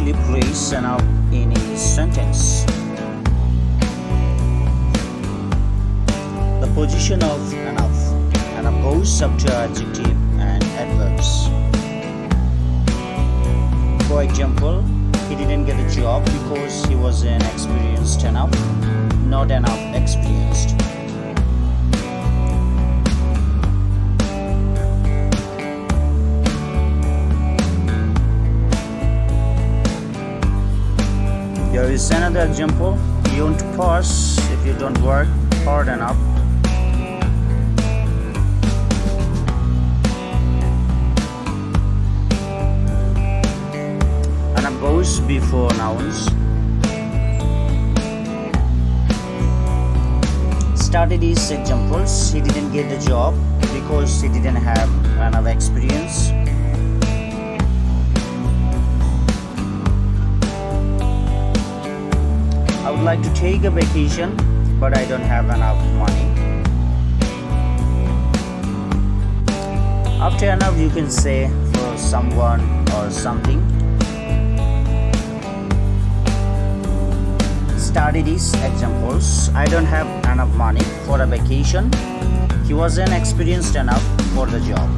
correctly place enough in a sentence. The position of enough. Enough goes up to adjective and adverbs. For example, he didn't get a job because he wasn't experienced enough, not enough experienced. Here is another example. You won't pass if you don't work hard enough. Enough goes before nouns. Started these examples. He didn't get the job because he didn't have enough experience. I would like to take a vacation, but I don't have enough money. After enough, you can say for someone or something. Study these examples. I don't have enough money for a vacation. He wasn't experienced enough for the job.